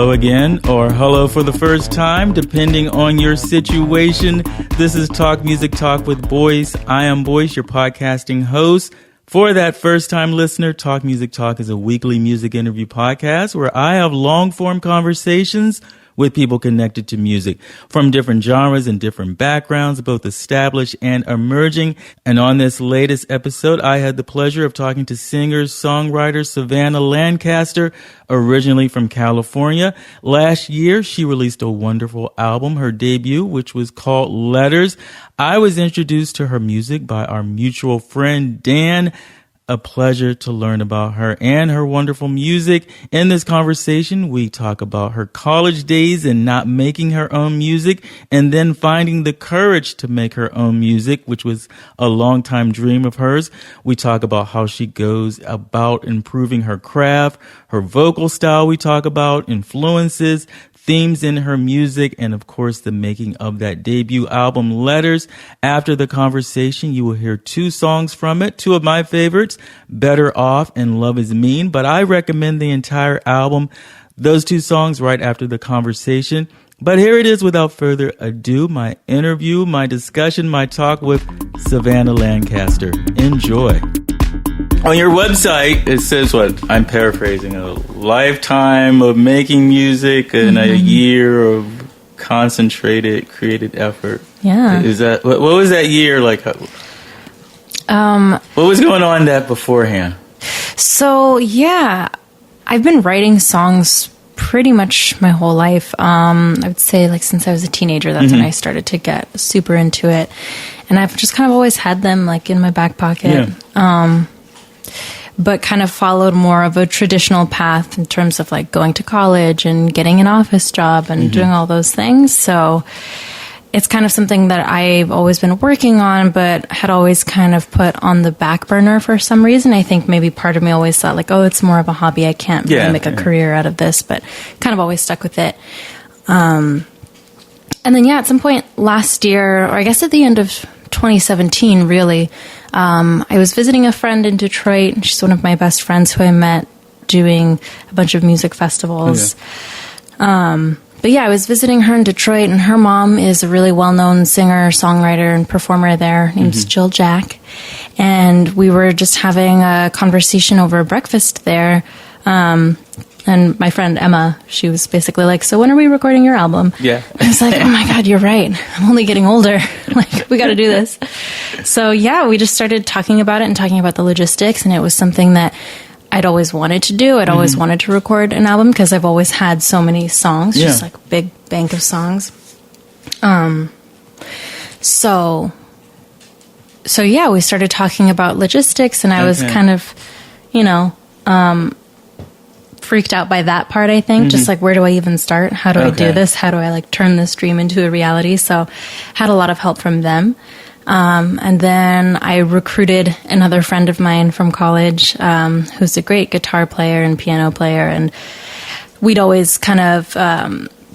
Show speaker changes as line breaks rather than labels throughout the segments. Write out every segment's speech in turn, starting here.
hello again, or hello for the first time, depending on your situation. This is Talk Music Talk with Boice. I am Boice, your podcasting host. For that first-time listener, Talk Music Talk is a weekly music interview podcast where I have long-form conversations with people connected to music from different genres and different backgrounds, both established and emerging. And on this latest episode, I had the pleasure of talking to singer-songwriter Savannah Lancaster, originally from California. Last year, she released a wonderful album, her debut, which was called Letters. I was introduced to her music by our mutual friend, Dan. A pleasure to learn about her and her wonderful music. In this conversation, we talk about her college days and not making her own music, and then finding the courage to make her own music, which was a longtime dream of hers. We talk about how she goes about improving her craft, her vocal style. We talk about influences, themes in her music, and of course the making of that debut album, Letters. After the conversation, you will hear two songs from it, two of my favorites, Better Off and Love Is Mean, but I recommend the entire album, those two songs right after the conversation. But here it is, without further ado, my interview, my discussion, my talk with Savannah Lancaster. Enjoy. On your website, it says what? I'm paraphrasing. A lifetime of making music and a year of concentrated, creative effort.
Yeah.
Is that what was that year like? What was going on that beforehand?
So, yeah, I've been writing songs pretty much my whole life. I would say like since I was a teenager, that's when I started to get super into it. And I've just kind of always had them like in my back pocket. Yeah. But kind of followed more of a traditional path in terms of like going to college and getting an office job and doing all those things. So it's kind of something that I've always been working on, but had always kind of put on the back burner for some reason. I think maybe part of me always thought like, oh, it's more of a hobby. I can't really make a career out of this, but kind of always stuck with it. And then, at some point last year, or I guess at the end of 2017, really, I was visiting a friend in Detroit. She's one of my best friends who I met doing a bunch of music festivals. But I was visiting her in Detroit, and her mom is a really well-known singer, songwriter, and performer there. Her name's Jill Jack. And we were just having a conversation over breakfast there. And my friend Emma, she was basically like, so when are we recording your album?
Yeah.
I was like, oh my God, you're right. I'm only getting older. Like, we got to do this. So we just started talking about it and talking about the logistics. And it was something that I'd always wanted to do. I'd always wanted to record an album because I've always had so many songs, just like a big bank of songs. So we started talking about logistics, and I was kind of, freaked out by that part, I think. Just like, where do I even start? How do I do this? How do I like turn this dream into a reality? So had a lot of help from them. And then I recruited another friend of mine from college, who's a great guitar player and piano player. And we'd always kind of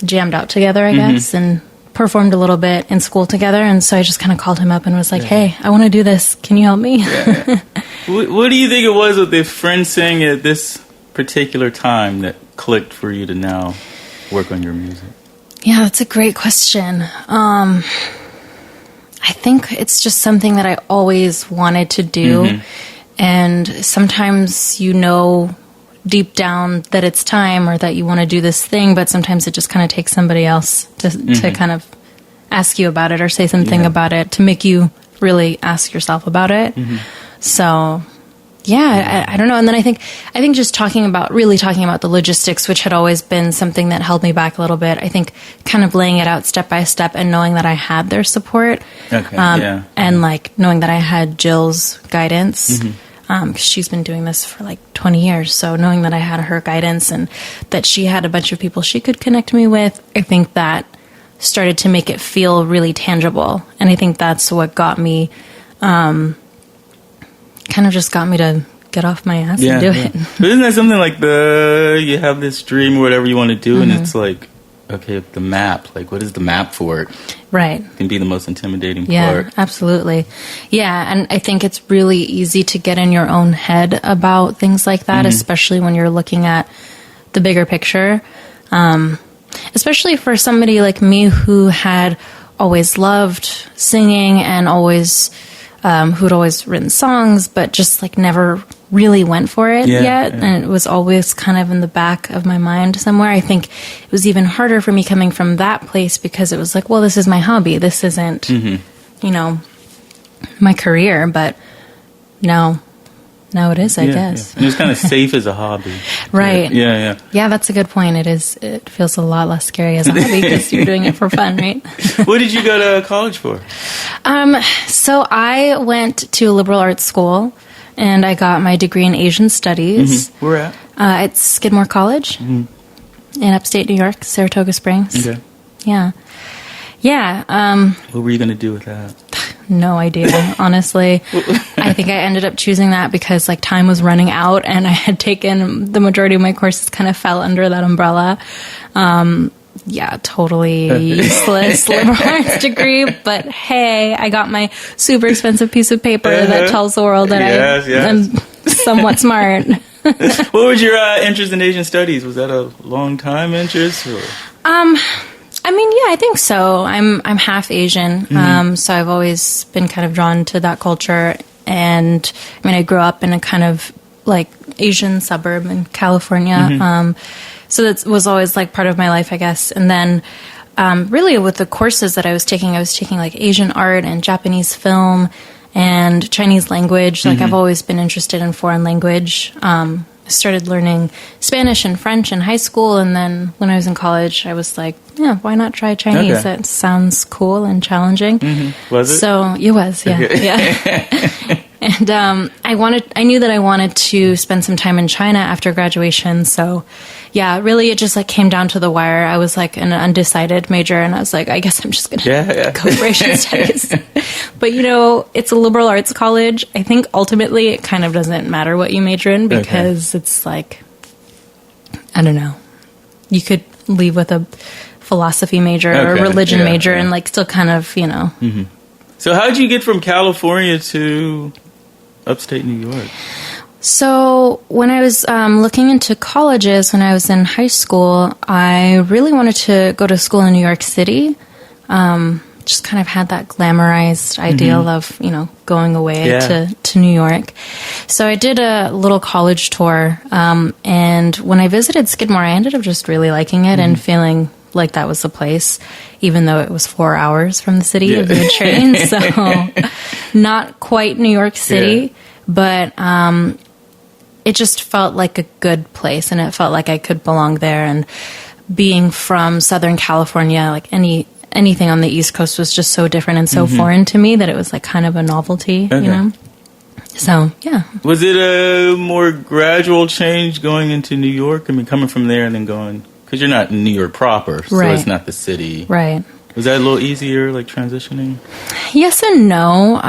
jammed out together, I guess, and performed a little bit in school together. And so I just kind of called him up and was like, hey, I want to do this. Can you help me?
What do you think it was with the friend saying at this particular time that clicked for you to now work on your music?
Yeah, that's a great question. I think it's just something that I always wanted to do. And sometimes deep down that it's time or that you want to do this thing, but sometimes it just kind of takes somebody else to kind of ask you about it or say something about it to make you really ask yourself about it. So I don't know. And then I think just talking about the logistics, which had always been something that held me back a little bit. I think kind of laying it out step by step and knowing that I had their support, and like knowing that I had Jill's guidance, because she's been doing this for like 20 years. So knowing that I had her guidance and that she had a bunch of people she could connect me with, I think that started to make it feel really tangible. And I think that's what got me, kind of just got me to get off my ass and do it.
But isn't that something like you have this dream or whatever you want to do, and it's like, okay, the map, like what is the map for it?
Right.
It can be the most intimidating part.
Yeah, absolutely. Yeah, and I think it's really easy to get in your own head about things like that, especially when you're looking at the bigger picture. Especially for somebody like me who had always loved singing and always, who'd always written songs, but just like never really went for it yet. Yeah. And it was always kind of in the back of my mind somewhere. I think it was even harder for me coming from that place because it was like, well, this is my hobby. This isn't, you know, my career, but now it is, I guess.
Yeah. And it's kind of safe as a hobby.
Right.
Yeah.
Yeah, that's a good point. It feels a lot less scary as a hobby because you're doing it for fun, right?
What did you go to college for?
So I went to a liberal arts school and I got my degree in Asian studies.
Where at?
At Skidmore College in upstate New York, Saratoga Springs.
Okay.
Yeah.
What were you going to do with that?
No idea, honestly. I think I ended up choosing that because like time was running out and I had taken the majority of my courses kind of fell under that umbrella. Totally useless liberal arts degree, but hey, I got my super expensive piece of paper that tells the world that I'm somewhat smart.
What was your interest in Asian studies? Was that a long time interest? Or?
I mean, yeah, I think so. I'm half Asian, so I've always been kind of drawn to that culture. And I mean, I grew up in a kind of like Asian suburb in California, so that was always like part of my life, I guess. And then, really, with the courses that I was taking like Asian art and Japanese film and Chinese language. Like I've always been interested in foreign language. I started learning Spanish and French in high school, and then when I was in college, I was like, yeah, why not try Chinese?
Okay.
It sounds cool and challenging.
Was it?
So it was, yeah.
Okay.
Yeah. And I knew that I wanted to spend some time in China after graduation. So yeah, really it just like came down to the wire. I was like an undecided major, and I was like, I guess I'm just going to go for Asian studies. But you know, it's a liberal arts college. I think ultimately it kind of doesn't matter what you major in because it's like, I don't know, you could leave with a philosophy major or a religion major and like still kind of, you know.
So how did you get from California to upstate New York?
So when I was looking into colleges when I was in high school, I really wanted to go to school in New York City. Just kind of had that glamorized ideal of, you know, going away to New York. So I did a little college tour. And when I visited Skidmore, I ended up just really liking it and feeling like that was the place, even though it was 4 hours from the city of the train. So not quite New York City, but it just felt like a good place, and it felt like I could belong there. And being from Southern California, like anything on the East Coast was just so different and so foreign to me that it was like kind of a novelty, you know? So, yeah. Was
it a more gradual change going into New York? I mean, coming from there and then going... Because you're not in New York proper, so it's not the city.
Right.
Was that a little easier, like, transitioning?
Yes and no.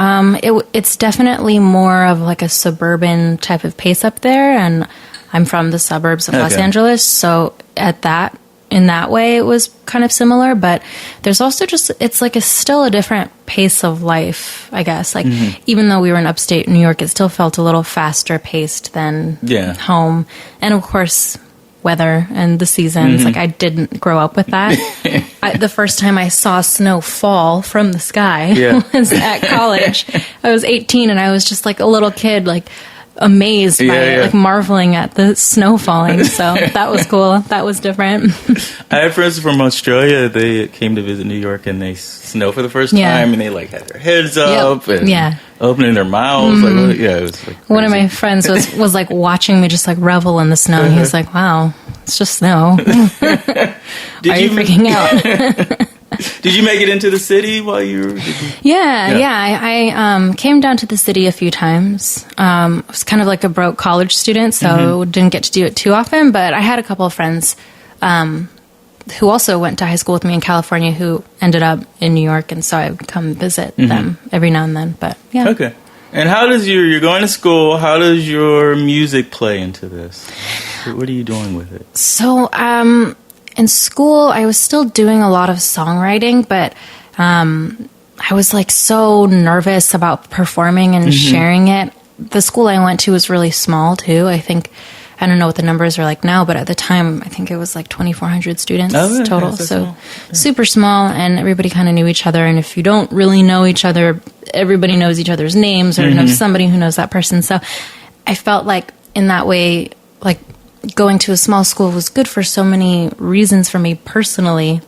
It's definitely more of, like, a suburban type of pace up there, and I'm from the suburbs of Los Angeles, so in that way, it was kind of similar, but there's also just, it's like still a different pace of life, I guess. Like, even though we were in upstate New York, it still felt a little faster paced than home. And, of course... weather and the seasons. Like I didn't grow up with that. The first time I saw snow fall from the sky was at college. I was 18 and I was just like a little kid, like amazed by it, like marveling at the snow falling. So that was cool. That was different.
I had friends from Australia. They came to visit New York and they snow for the first time and they like had their heads up and opening their mouths. Like, it was like crazy.
One of my friends was like watching me just like revel in the snow. And he was like, wow, it's just snow. Are you freaking out?
Did you make it into the city while you were...
I came down to the city a few times. I was kind of like a broke college student, so didn't get to do it too often. But I had a couple of friends who also went to high school with me in California who ended up in New York, and so I would come visit them every now and then. But yeah.
Okay. And how does you're going to school, how does your music play into this? What are you doing with it?
So, in school, I was still doing a lot of songwriting, but I was like so nervous about performing and sharing it. The school I went to was really small too. I think I don't know what the numbers are like now, but at the time, I think it was like 2,400 students total. So super small, and everybody kind of knew each other. And if you don't really know each other, everybody knows each other's names or knows somebody who knows that person. So I felt like in that way, like going to a small school was good for so many reasons for me personally.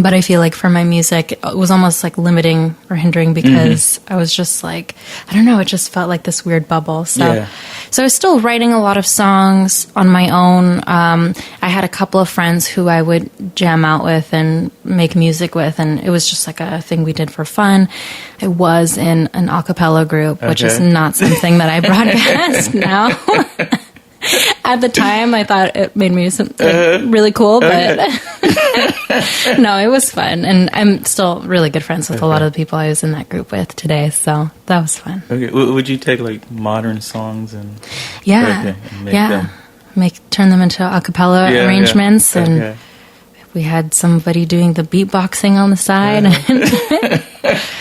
But I feel like for my music, it was almost like limiting or hindering because I was just like, I don't know, it just felt like this weird bubble. So, so I was still writing a lot of songs on my own. I had a couple of friends who I would jam out with and make music with, and it was just like a thing we did for fun. I was in an a cappella group, which is not something that I broadcast now. At the time, I thought it made me really cool, but no, it was fun. And I'm still really good friends with a lot of the people I was in that group with today, so that was fun.
Okay, would you take like modern songs and
turn them into a cappella arrangements, and we had somebody doing the beatboxing on the side.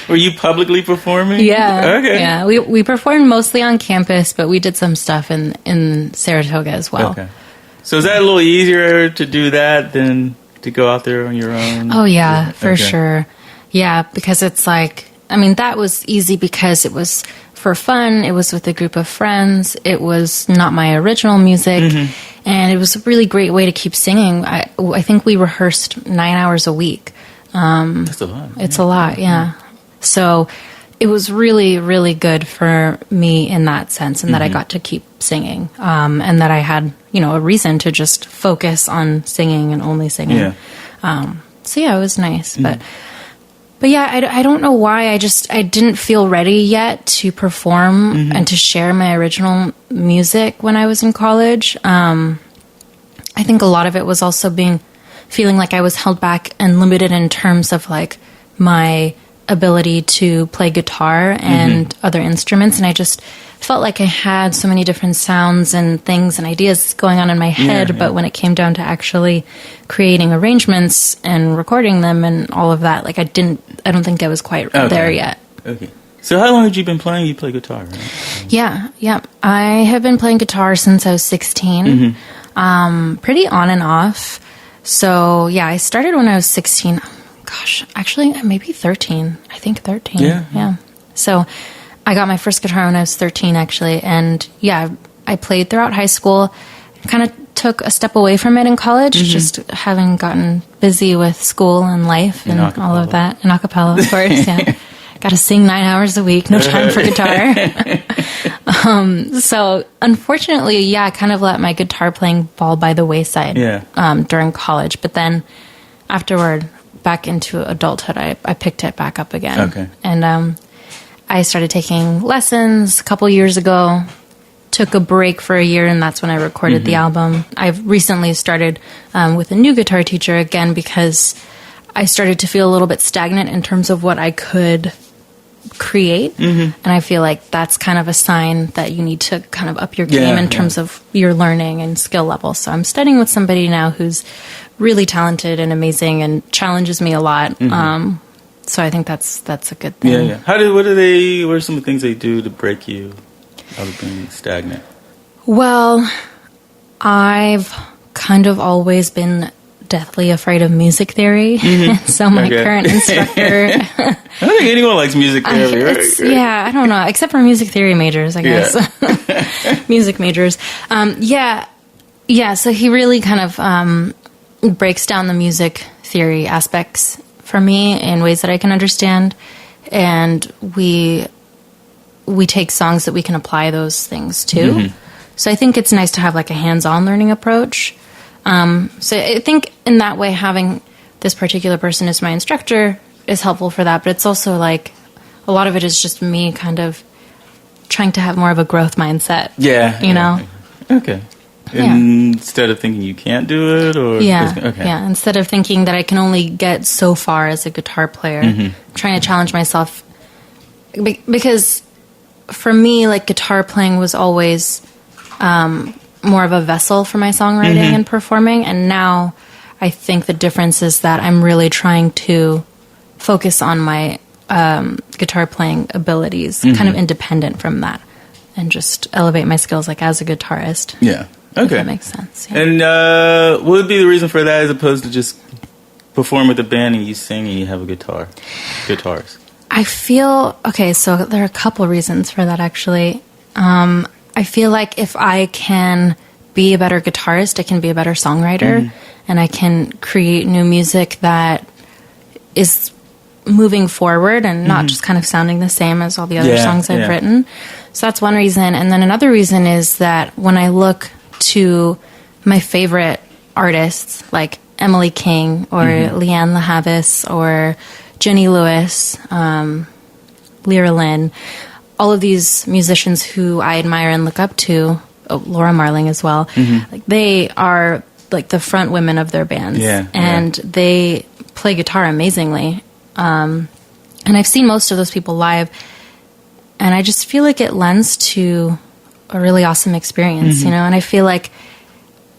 Were you publicly performing?
Yeah.
Okay.
Yeah. We performed mostly on campus, but we did some stuff in Saratoga as well.
Okay. So is that a little easier to do that than to go out there on your own?
Oh, yeah, for sure. Yeah, because it's like, I mean, that was easy because it was for fun. It was with a group of friends. It was not my original music. And it was a really great way to keep singing. I think we rehearsed 9 hours a week.
That's a lot.
It's a lot, yeah. So it was really, really good for me in that sense, and that I got to keep singing, and that I had, a reason to just focus on singing and only singing. So yeah, it was nice. But yeah, I don't know why. I didn't feel ready yet to perform and to share my original music when I was in college. I think a lot of it was also feeling like I was held back and limited in terms of like my ability to play guitar and other instruments. And I just felt like I had so many different sounds and things and ideas going on in my head. But when it came down to actually creating arrangements and recording them and all of that, like I don't think I was quite there yet.
Okay. So how long had you been playing? You play guitar, right?
Yeah. I have been playing guitar since I was 16, pretty on and off. So yeah, I started when I was 16. Gosh, actually, maybe 13. I think 13. Yeah. So I got my first guitar when I was 13, actually. And yeah, I played throughout high school. Kind of took a step away from it in college, just having gotten busy with school and life and all of that. And a cappella, of course, yeah. Got to sing 9 hours a week, no time for guitar. So unfortunately, yeah, I kind of let my guitar playing fall by the wayside during college. But then afterward, back into adulthood, I picked it back up again.
Okay.
And I started taking lessons a couple years ago, took a break for a year, and that's when I recorded the album. I've recently started with a new guitar teacher again because I started to feel a little bit stagnant in terms of what I could create. And I feel like that's kind of a sign that you need to kind of up your game in terms of your learning and skill level. So I'm studying with somebody now who's really talented and amazing and challenges me a lot. So I think that's a good thing.
Yeah. What are some of the things they do to break you out of being stagnant?
Well, I've kind of always been deathly afraid of music theory. So my current instructor...
I don't think anyone likes music theory, right?
Yeah, I don't know. Except for music theory majors, I guess. Music majors. Yeah, so he really kind of breaks down the music theory aspects for me in ways that I can understand. And we take songs that we can apply those things to. So I think it's nice to have like a hands-on learning approach. So I think in that way, having this particular person as my instructor is helpful for that. But it's also like a lot of it is just me kind of trying to have more of a growth mindset.
Yeah.
You know?
Okay. Instead of thinking you can't do it? Or
Yeah. Instead of thinking that I can only get so far as a guitar player, trying to challenge myself. Because for me, like guitar playing was always... more of a vessel for my songwriting and performing. And now I think the difference is that I'm really trying to focus on my guitar playing abilities, kind of independent from that, and just elevate my skills like as a guitarist.
Yeah. Okay.
If that makes sense. Yeah.
And what would be the reason for that as opposed to just perform with a band and you sing and you have a guitars?
I feel, okay, so there are a couple reasons for that, actually. I feel like if I can be a better guitarist, I can be a better songwriter, and I can create new music that is moving forward and not just kind of sounding the same as all the other songs I've written. So that's one reason. And then another reason is that when I look to my favorite artists, like Emily King or Leanne LaHavis or Jenny Lewis, Lyra Lynn, all of these musicians who I admire and look up to, Laura Marling as well, like they are like the front women of their bands, and they play guitar amazingly. And I've seen most of those people live, and I just feel like it lends to a really awesome experience, you know. And I feel like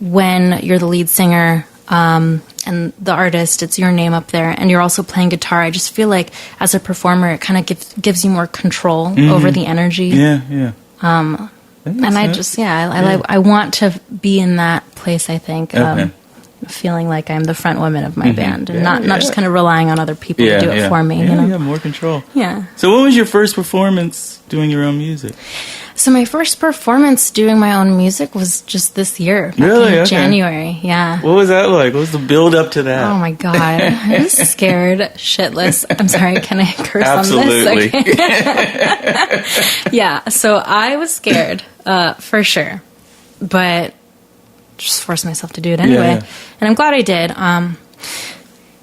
when you're the lead singer and the artist, it's your name up there, and you're also playing guitar, I just feel like as a performer, it kind of gives you more control over the energy. And I just, I want to be in that place, I think, feeling like I'm the front woman of my band, and not just kind of relying on other people to do it for me. You know?
Yeah, more control.
Yeah.
So when was your first performance doing your own music?
So my first performance doing my own music was just this year, back in January. Yeah.
What was that like? What was the build up to that?
Oh my God, I was scared shitless. I'm sorry, can I curse
Absolutely.
on this? Okay. Yeah, so I was scared, for sure, but just forced myself to do it anyway, and I'm glad I did.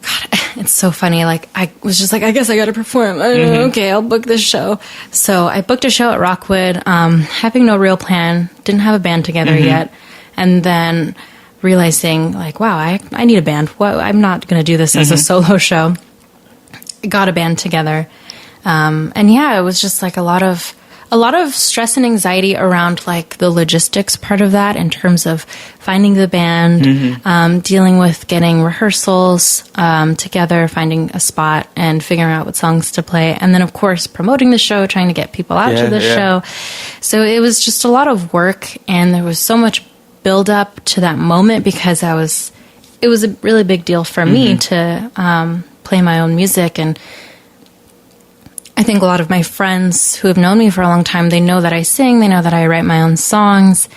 God, it's so funny. Like, I was just like, I guess I got to perform. Okay, I'll book this show. So I booked a show at Rockwood, having no real plan, didn't have a band together yet, and then realizing, like, wow, I need a band. I'm not going to do this as a solo show. Got a band together. And yeah, it was just like a lot of stress and anxiety around like the logistics part of that, in terms of finding the band, dealing with getting rehearsals together, finding a spot, and figuring out what songs to play. And then, of course, promoting the show, trying to get people out to the show. So it was just a lot of work, and there was so much build up to that moment, because it was a really big deal for me to play my own music. And I think a lot of my friends who have known me for a long time, they know that I sing, they know that I write my own songs,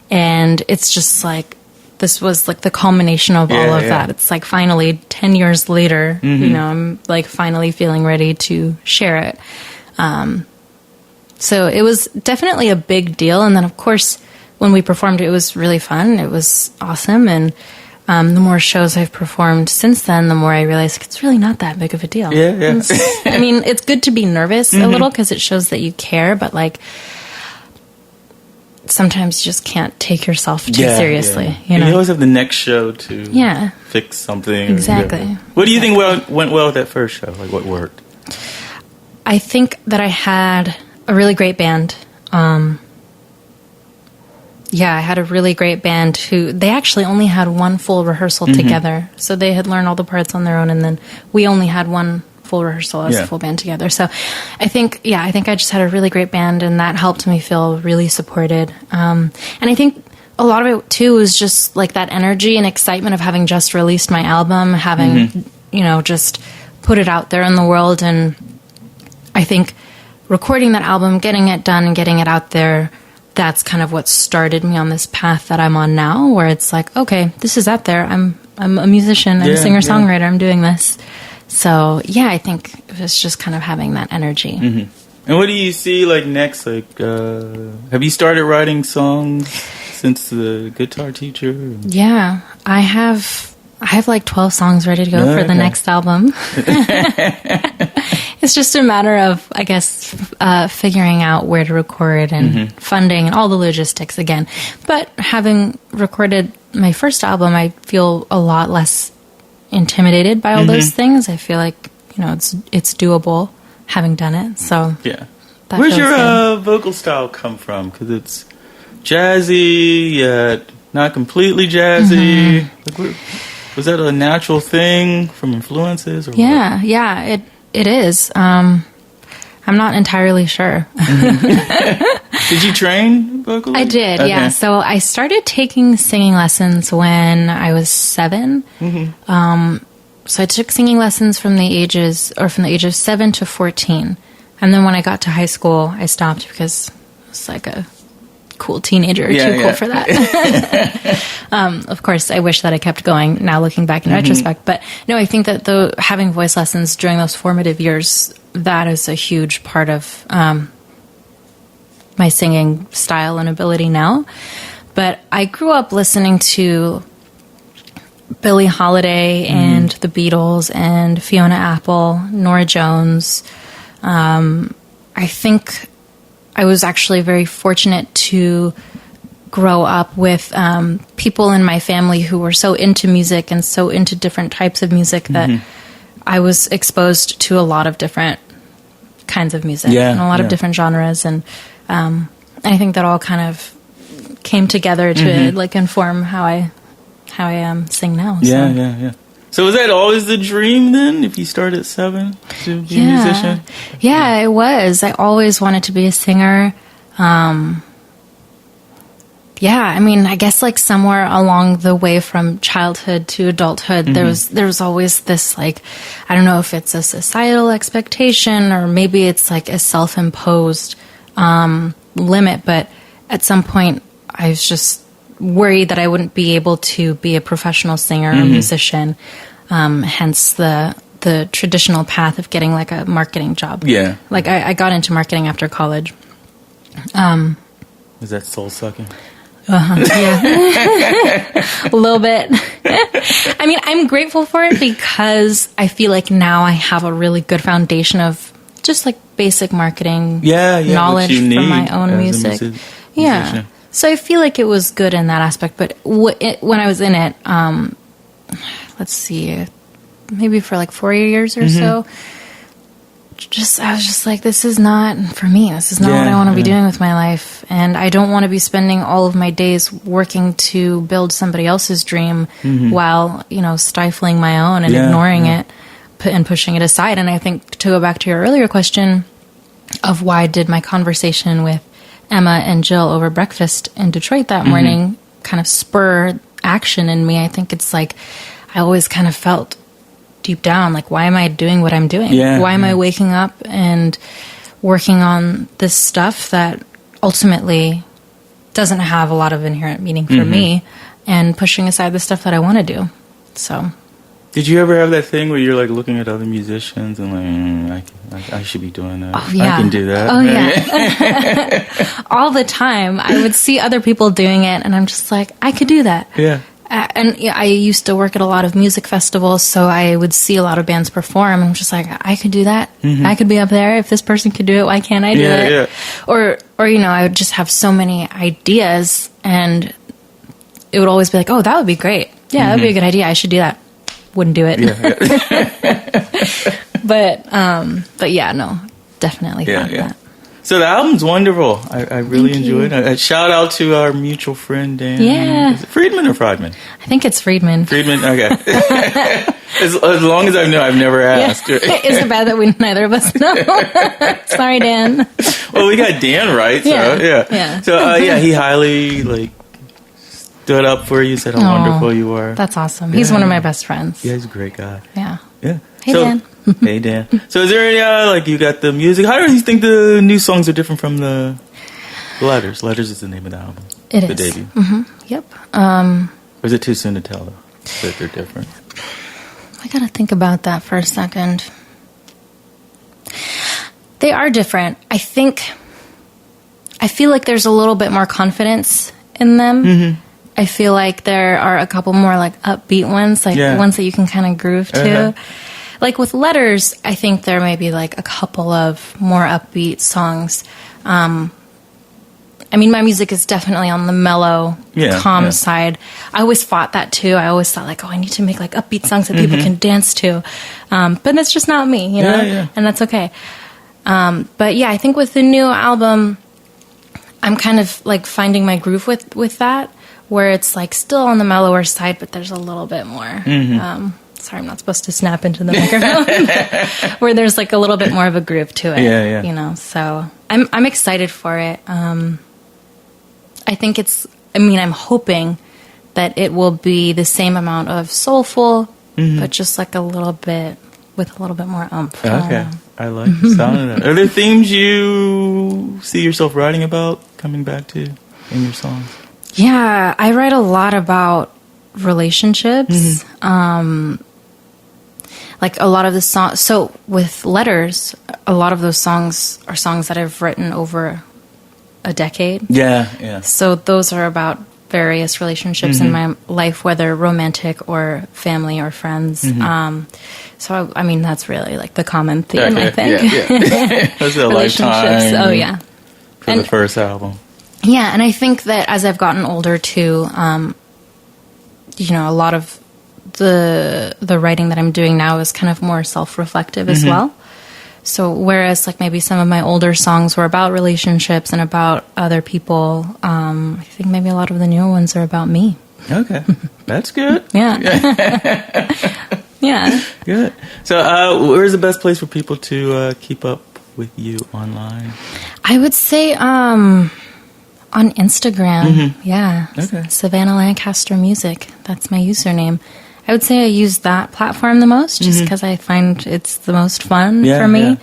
and it's just like, this was like the culmination of all of that. It's like finally 10 years later, you know, I'm like finally feeling ready to share it. So it was definitely a big deal. And then of course, when we performed, it was really fun. It was awesome. And the more shows I've performed since then, the more I realize it's really not that big of a deal. I mean, it's good to be nervous a little, because it shows that you care, but like, sometimes you just can't take yourself too seriously. You know?
You always have the next show to fix something.
Exactly.
What do you think went well with that first show? Like, what worked?
I think that I had a really great band. I had a really great band who, they actually only had one full rehearsal together. So they had learned all the parts on their own, and then we only had one full rehearsal as a full band together. So I think I just had a really great band, and that helped me feel really supported. And I think a lot of it too was just like that energy and excitement of having just released my album, having, you know, just put it out there in the world. And I think recording that album, getting it done and getting it out there, that's kind of what started me on this path that I'm on now, where it's like, okay, this is out there. I'm a musician. I'm a singer-songwriter. I'm doing this. So, yeah, I think it was just kind of having that energy.
And what do you see, like, next? Like, have you started writing songs since the guitar teacher?
Yeah, I have like 12 songs ready to go for the next album. It's just a matter of, I guess, figuring out where to record and funding and all the logistics again. But having recorded my first album, I feel a lot less intimidated by all those things. I feel like, you know, it's doable having done it. So
where's your vocal style come from? Because it's jazzy yet not completely jazzy. Like, was that a natural thing from influences? Or
it is. I'm not entirely sure.
Did you train vocally?
I did,
Okay.
yeah. So I started taking singing lessons when I was 7. So I took singing lessons from the age of 7 to 14. And then when I got to high school, I stopped because I was like a cool teenager, too cool for that. Of course, I wish that I kept going now looking back in retrospect. But no, I think that having voice lessons during those formative years, that is a huge part of my singing style and ability now. But I grew up listening to Billie Holiday and the Beatles and Fiona Apple, Norah Jones. I think I was actually very fortunate to grow up with people in my family who were so into music and so into different types of music that I was exposed to a lot of different kinds of music and a lot of different genres. And I think that all kind of came together to like inform how I sing now.
Yeah. So was that always the dream then, if you started at 7 to be a musician?
Yeah, it was. I always wanted to be a singer. I mean, I guess like somewhere along the way from childhood to adulthood, there was always this like, I don't know if it's a societal expectation or maybe it's like a self-imposed limit, but at some point I was just worried that I wouldn't be able to be a professional singer or musician, hence the traditional path of getting like a marketing job.
Yeah.
Like I got into marketing after college.
Is that soul-sucking?
Yeah. A little bit. I mean, I'm grateful for it because I feel like now I have a really good foundation of just like basic marketing knowledge from my own music. Yeah. So I feel like it was good in that aspect. But when I was in it, let's see, maybe for like 4 years or so, I was just like, this is not for me. This is not what I want to be doing with my life. And I don't want to be spending all of my days working to build somebody else's dream while, stifling my own and ignoring it and pushing it aside. And I think to go back to your earlier question of why did my conversation with Emma and Jill over breakfast in Detroit that morning kind of spur action in me, I think it's like I always kind of felt deep down, like, why am I doing what I'm doing? Why am I waking up and working on this stuff that ultimately doesn't have a lot of inherent meaning for me and pushing aside the stuff that I want to do? So...
Did you ever have that thing where you're like looking at other musicians and like, I should be doing that.
Oh, yeah.
I can do that.
Oh, yeah. All the time. I would see other people doing it and I'm just like, I could do that.
Yeah.
I used to work at a lot of music festivals, so I would see a lot of bands perform. And I'm just like, I could do that. I could be up there. If this person could do it, why can't I do it? Yeah. Or I would just have so many ideas and it would always be like, oh, that would be great. Yeah, that would be a good idea. I should do that. Wouldn't do it. But yeah, no, definitely found that.
So the album's wonderful. I really enjoyed it. Shout out to our mutual friend, Dan.
Yeah.
Is it Friedman or Friedman?
I think it's Friedman.
Friedman, okay. as long as I know, I've never asked.
Is it bad that neither of us know? Sorry, Dan.
Well, we got Dan right, so yeah. So he highly stood up for you, said how wonderful you are.
That's awesome. He's one of my best friends.
Yeah, he's a great guy.
Yeah.
Yeah.
Hey, Dan.
Hey, Dan. So is there any, you got the music. How do you think the new songs are different from the Letters? Letters is the name of the album.
It is.
The debut.
Yep.
Or is it too soon to tell, that they're different?
I got to think about that for a second. They are different. I feel like there's a little bit more confidence in them. I feel like there are a couple more upbeat ones, ones that you can kind of groove to. Like with Letters, I think there may be a couple of more upbeat songs. I mean, my music is definitely on the mellow, calm side. I always fought that too. I always thought I need to make upbeat songs that people can dance to. But that's just not me, and that's okay. But yeah, I think with the new album, I'm kind of finding my groove with that. Where it's still on the mellower side, but there's a little bit more. Sorry, I'm not supposed to snap into the microphone. Where there's a little bit more of a groove to it. So I'm excited for it. I think I'm hoping that it will be the same amount of soulful, but just like a little bit more oomph.
Okay. I like the sound of that. Are there themes you see yourself writing about, coming back to in your songs?
Yeah, I write a lot about relationships. Like a lot of the songs. So with Letters, a lot of those songs are songs that I've written over a decade.
Yeah.
So those are about various relationships in my life, whether romantic or family or friends. So, I mean, that's really like the common theme, I think.
Yeah. That's a lifetime.
Oh, yeah.
For the first album.
Yeah, and I think that as I've gotten older, too, a lot of the writing that I'm doing now is kind of more self-reflective as well. So whereas like maybe some of my older songs were about relationships and about other people, I think maybe a lot of the newer ones are about me.
Okay. That's good.
Yeah. Yeah.
Good. So where's the best place for people to keep up with you online?
I would say on Instagram. Yeah.
Okay.
Savannah Lancaster Music. That's my username. I would say I use that platform the most just because I find it's the most fun for me.
Yeah.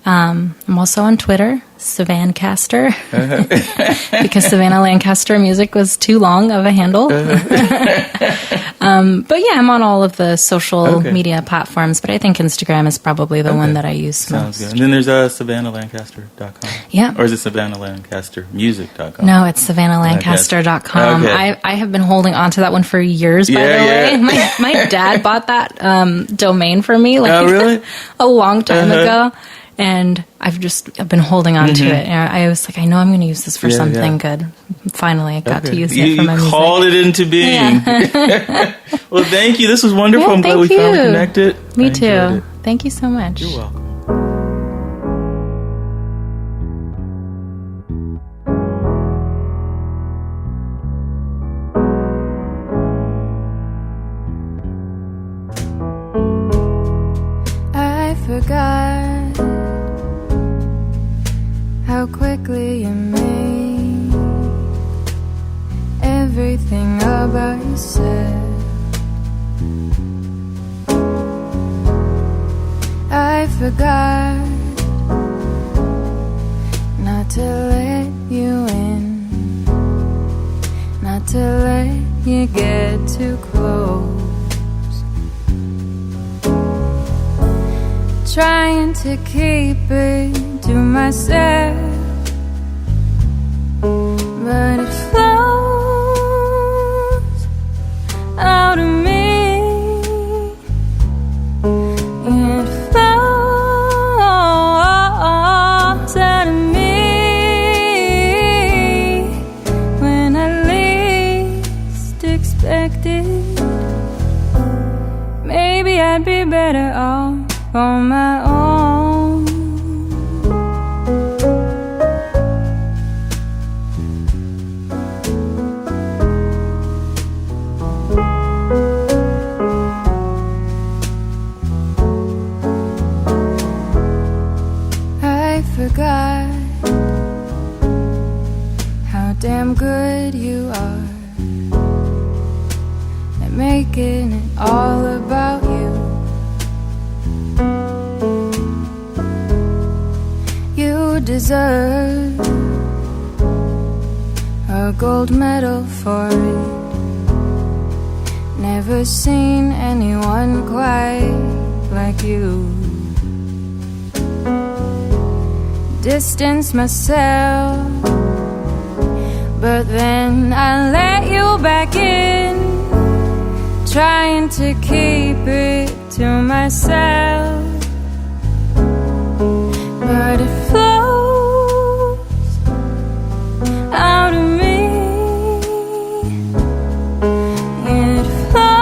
I'm also on Twitter, Savanncaster, because Savannah Lancaster Music was too long of a handle. But yeah, I'm on all of the social media platforms, but I think Instagram is probably the one that I use most.
Sounds good. And then there's SavannahLancaster.com.
Yeah.
Or is it SavannahLancasterMusic.com?
No, it's SavannahLancaster.com.
Okay.
I have been holding on to that one for years, by the way. My dad bought that domain for me
really?
a long time ago. And I've been holding on to it. And I was like, I know I'm going to use this for something good. Finally, I got to use it for my music.
You called it into being. Yeah. Well, thank you. This was wonderful.
Yeah,
I'm glad we finally connected.
Me too. Thank you so much.
You're welcome.
I forgot how quickly you made everything about yourself. I forgot not to let you in, not to let you get too close. Trying to keep it to myself, but it flows out of me. It flows out of me when I least expect it. Maybe I'd be better off on my own. I forgot how damn good you are at making it all about you. You deserve a gold medal for it. Never seen anyone quite like you. Distance myself, but then I let you back in, trying to keep it to myself. But it flows out of me. It flows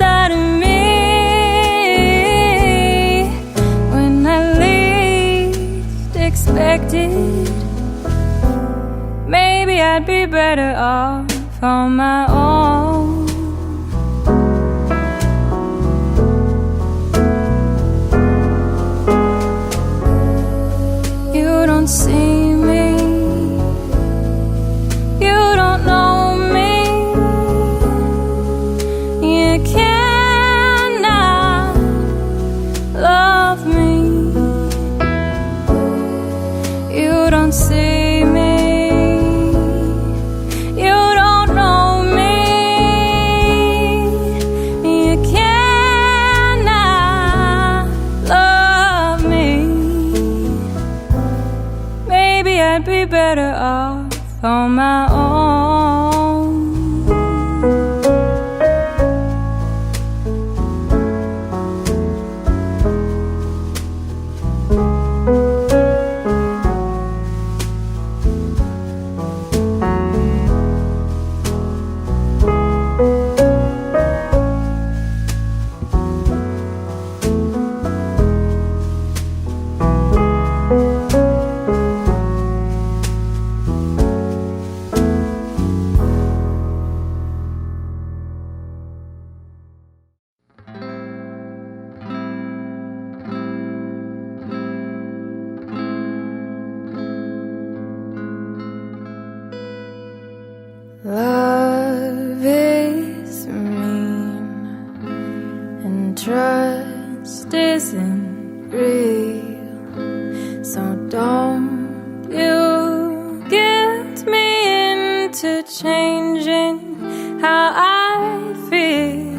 out of me when I least expect it. Maybe I'd be better off on my own. on my own. Love is mean and trust isn't real, so don't you guilt me into changing how I feel.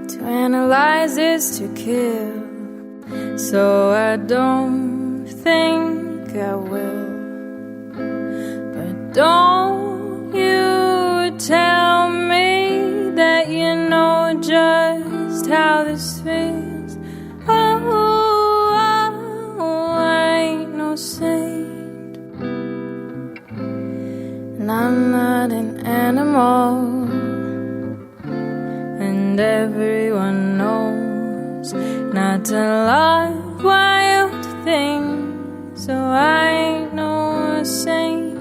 To analyze is to kill, so I don't think I will. But don't you tell me that you know just how this feels. Oh, I ain't no saint, and I'm not an animal, and everyone knows not to love wild things, so I ain't no saint.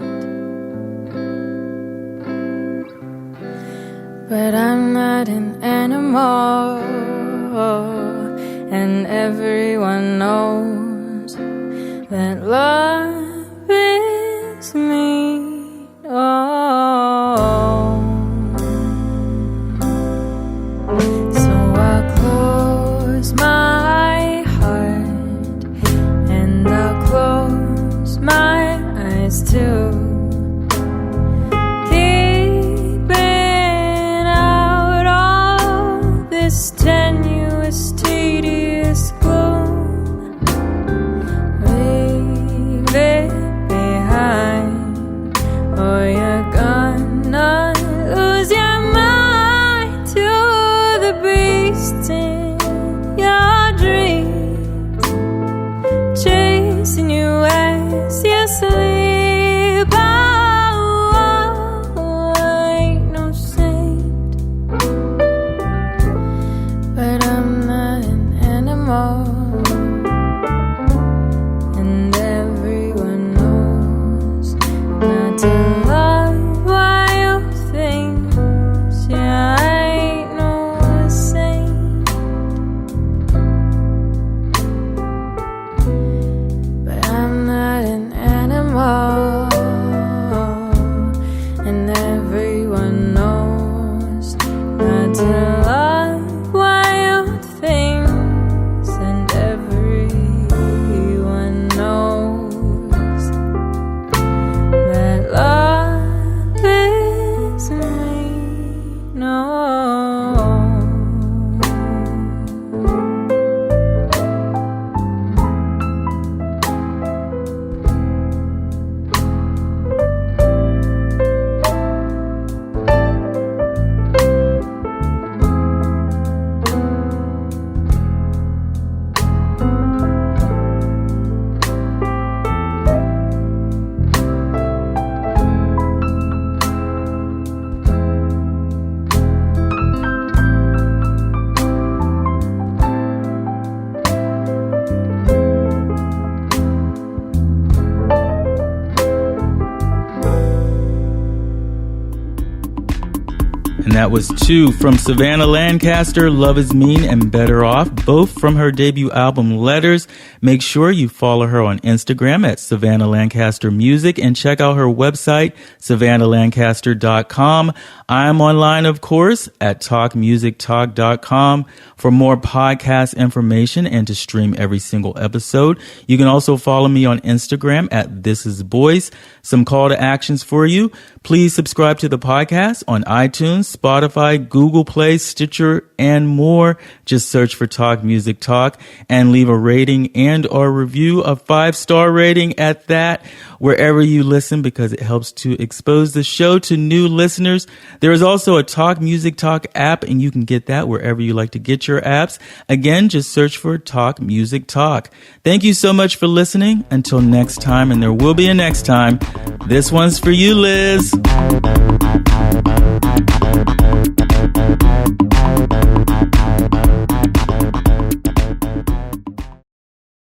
But I'm not an animal, and everyone knows that love is me. Oh, so I'll close my heart, and I'll close my eyes too. This tenuous, tedious gloom, leave it behind, or you're gonna lose your mind to the beasts in your dreams, chasing you as you sleep. Oh, I ain't no saint, but I'm not an animal, and everyone knows not to love wild things. Yeah, I ain't no saint, but I'm not an animal, and everyone knows not to love wild things, and everyone knows that love is me. No.
And that was two from Savannah Lancaster, Love Is Mean and Better Off, both from her debut album Letters. Make sure you follow her on Instagram at Savannah Lancaster Music and check out her website, savannahlancaster.com. I'm online, of course, at talkmusictalk.com for more podcast information and to stream every single episode. You can also follow me on Instagram at This Is Boice. Some call to actions for you. Please subscribe to the podcast on iTunes, Spotify, Google Play, Stitcher, and more. Just search for Talk Music Talk and leave a rating and and or review, a 5-star rating at that, wherever you listen, because it helps to expose the show to new listeners. There is also a Talk Music Talk app, and you can get that wherever you like to get your apps. Again, just search for Talk Music Talk. Thank you so much for listening. Until next time, and there will be a next time, this one's for you, Liz.